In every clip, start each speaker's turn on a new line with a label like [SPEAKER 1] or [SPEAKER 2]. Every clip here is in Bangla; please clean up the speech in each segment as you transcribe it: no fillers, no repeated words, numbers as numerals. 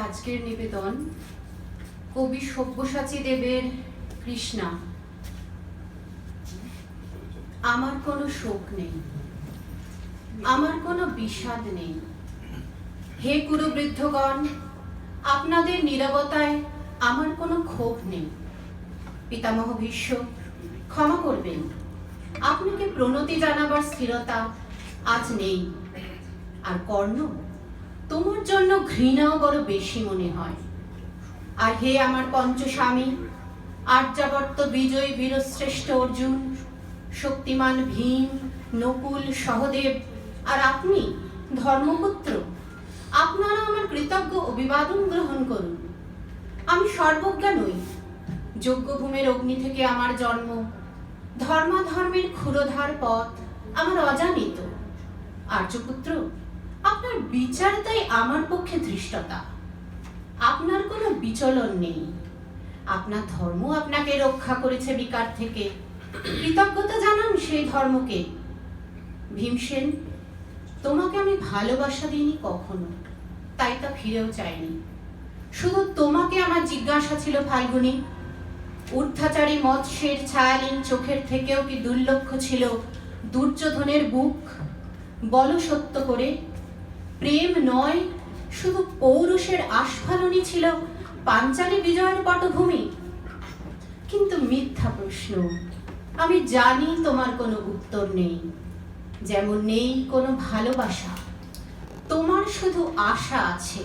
[SPEAKER 1] আজকের নিবেদন কবি সব্যসাচী দেবের কৃষ্ণা। আমার কোনো শোক নেই, আমার কোনো বিষাদ নেই। হে কুরুবৃদ্ধগণ, আপনাদের নীরবতায় আমার কোনো ক্ষোভ নেই। পিতামহ ভীষ্ম, ক্ষমা করবেন, আপনাকে প্রণতি জানাবার স্থিরতা আজ নেই। আর কর্ণ, তোমার জন্য ঘৃণাও বড় বেশি মনে হয়। আর হে আমার পঞ্চস্বামী, আর্যাবর্ত বিজয়ী বীরশ্রেষ্ঠ অর্জুন, শক্তিমান ভীম, নকুল, সহদেব, আর আপনি ধর্মপুত্র, আপনারা আমার কৃতজ্ঞ অভিবাদন গ্রহণ করুন। আমি সর্বজ্ঞা নই, যজ্ঞভূমের অগ্নি থেকে আমার জন্ম, ধর্মাধর্মের ক্ষুরধার পথ আমার অজানিত। আর্যপুত্র, আপনার বিচার তাই আমার পক্ষে ধৃষ্টতা। আপনার কোনো বিচলন নেই, আপনার ধর্ম আপনাকে রক্ষা করেছে বিকার থেকে। কৃতজ্ঞতা জানান সেই ধর্মকে। ভীমসেন, তোমাকে আমি ভালোবাসা দিইনি কখনো, তাই তা ফিরেও চাইনি। শুধু তোমাকে আমার জিজ্ঞাসা ছিল ফাল্গুনী, ঊর্ধ্বাচারী মৎস্যের ছায়ালীন চোখের থেকেও কি দুর্লক্ষ ছিল দুর্যোধনের বুক? বল সত্য করে, প্রেম নয় শুধু পৌরুষের আস্ফালনই ছিল পাঞ্চালী বিজয়ের পটভূমি? কিন্তু মিথ্যা প্রশ্ন, আমি জানি তোমার কোনো উত্তর নেই। যেমন নেই কোনো ভালোবাসা, তোমার শুধু আশা আছে।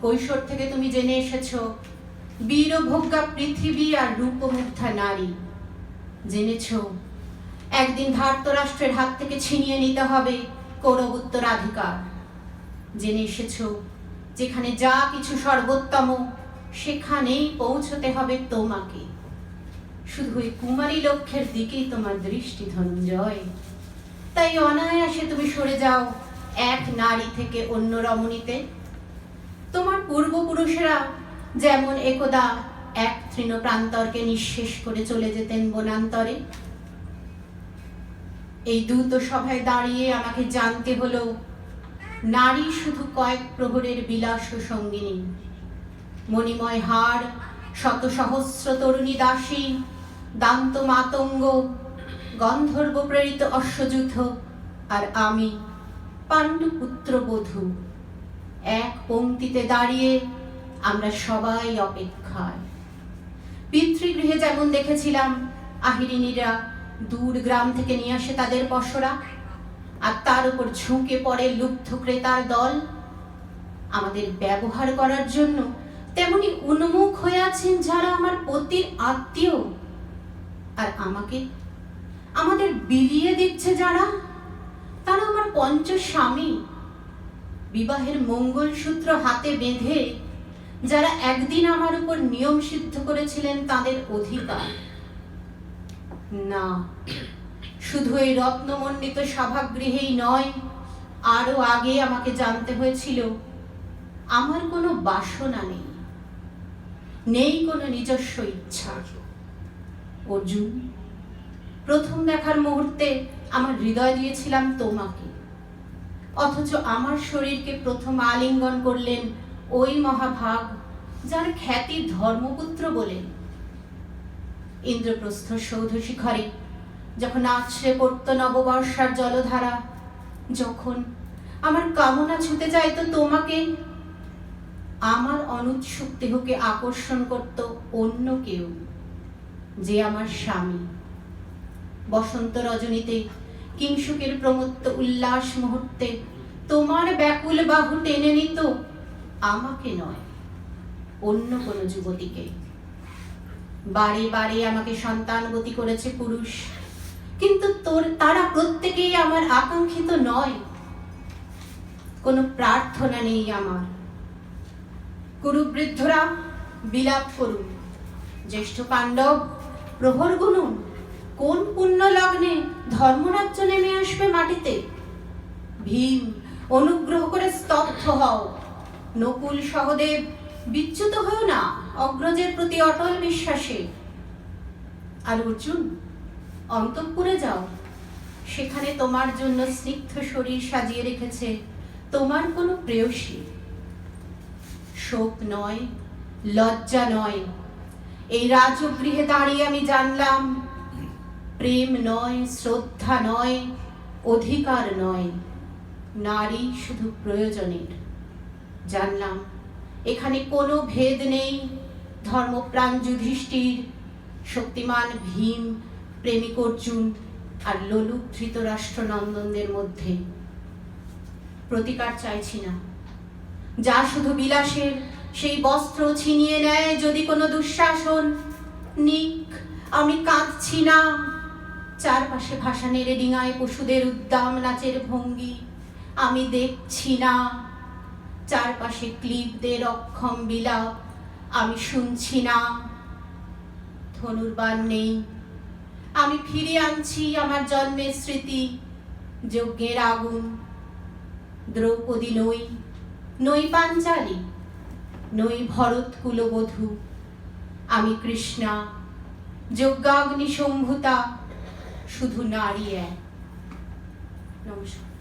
[SPEAKER 1] কৈশোর থেকে তুমি জেনে এসেছো বীরভোগ্যা পৃথিবী আর রূপমুগ্ধা নারী। জেনেছ একদিন ধার্তরাষ্ট্রের হাত থেকে ছিনিয়ে নিতে হবে কৌরব উত্তরাধিকার। জেনে এসেছ যেখানে যা কিছু সর্বোত্তম, সেখানেই পৌঁছতে হবে তোমাকে। শুধু ওই কুমারী লক্ষ্যের দিকেই তোমার দৃষ্টি, ধনঞ্জয়। তাই অনায়াসে তুমি সরে যাও এক নারী থেকে অন্য রমণীতে। তোমার পূর্বপুরুষেরা যেমন একদা এক তৃণ প্রান্তরকে নিঃশেষ করে চলে যেতেন বনান্তরে, এই দূত সভায় দাঁড়িয়ে আমাকে জানতে হলো নারী শুধু কয়েক প্রহরের বিলাস সঙ্গিনী। মণিময় হার, শত সহস্র তরুণী দাসী, দান্ত মাতঙ্গ, গন্ধর্ব প্রেরিত অশ্বযুথ, আর আমি পাণ্ডুপুত্র বধূ। এক পংক্তিতে দাঁড়িয়ে আমরা সবাই অপেক্ষায়। পিতৃগৃহে যেমন দেখেছিলাম আহিরিনীরা দূর গ্রাম থেকে নিয়ে আসে তাদের পসরা, আর তার উপর ঝুঁকে পড়ে লুব্ধ ক্রেতার দল। আমাদের ব্যবহার করার জন্য তেমনি উন্মুখ হয়ে আছেন যারা আমার পতির আত্মীয়। আর আমাদের বিলিয়ে দিচ্ছে যারা, তারা আমার পঞ্চস্বামী। বিবাহের মঙ্গলসূত্র হাতে বেঁধে যারা একদিন আমার উপর নিয়ম সিদ্ধ করেছিলেন তাদের অধিকার। না, শুধু এই রত্নমণ্ডিত সভাগৃহেই নয়, আরো আগে আমাকে জানতে হয়েছিল আমার কোনো বাসনা নেই, নেই কোনো নিজস্ব ইচ্ছা। অর্জুন, প্রথম দেখার মুহূর্তে আমার হৃদয় দিয়েছিলাম তোমাকে, অথচ আমার শরীরকে প্রথম আলিঙ্গন করলেন ওই মহাভাগ যার খ্যাতি ধর্মপুত্র বলে। ইন্দ্রপ্রস্থ সৌধ শিখরে যখন আছড়ে পড়তো নববর্ষার জলধারা, যখন আমার কামনা ছুতে চাইতো তোমাকে, আমার অনুৎসুক দেহকে আকর্ষণ করত অন্য কেউ, যে আমার স্বামী। বসন্ত রজনীতে, কিংসুকের প্রমত্ত উল্লাস মুহূর্তে তোমার ব্যাকুল বাহু টেনে নিত আমাকে নয়, অন্য কোনো যুবতীকে। বারে বারে আমাকে সন্তানবতী করেছে পুরুষ, কিন্তু তারা প্রত্যেকেই আমার আকাঙ্ক্ষিত নয়। কোনো প্রার্থনা নেই আমার। কুরুবৃদ্ধরা বিলাপ করুন, জ্যেষ্ঠ পাণ্ডব প্রহর গুনুন, কোন পুণ্য লগ্নে ধর্মরাজ্য নেমে আসবে মাটিতে। ভীম, অনুগ্রহ করে স্তব্ধ হও। নকুল, সহদেব, বিচ্যুত হও না অগ্রজের প্রতি অটল বিশ্বাসে। আর অর্জুন, অন্তঃপুরে যাও, সেখানে তোমার জন্য স্নিগ্ধ শরীর সাজিয়ে রেখেছে তোমার কোনো প্রেয়সী। শোক নয়, লজ্জা নয়। এই রাজগৃহে দাঁড়িয়ে আমি জানলাম, প্রেম নয়, শ্রদ্ধা নয়, অধিকার নয়, নারী শুধু প্রয়োজনের। জানলাম এখানে কোনো ভেদ নেই ধর্মপ্রাণ যুধিষ্ঠির, শক্তিমান ভীম, প্রেমিক অর্জুন আর লোলুপ ধৃতরাষ্ট্রনন্দনদের মধ্যে। প্রতিকার চাইছি না, যা শুধু বিলাসের সেই বস্ত্র ছিনিয়ে নেয় যদি কোনো দুঃশাসন। নিক, আমি কাঁদছি না। চারপাশে ভাসানের ডিঙায় পশুদের উদ্দাম নাচের ভঙ্গি আমি দেখছি না। চারপাশে ক্লিবদের অক্ষম বিলাপ আমি শুনছি না। ধনুর্বাণ নেই, আমি ফিরে আনছি আমার জন্মের স্মৃতি, যজ্ঞের আগুন। দ্রৌপদী নই, নই পাঞ্চালী, নই ভরত কুলবধূ, আমি কৃষ্ণা, যজ্ঞাগ্নি সম্ভূতা, শুধু নারী এক। নমস্কার।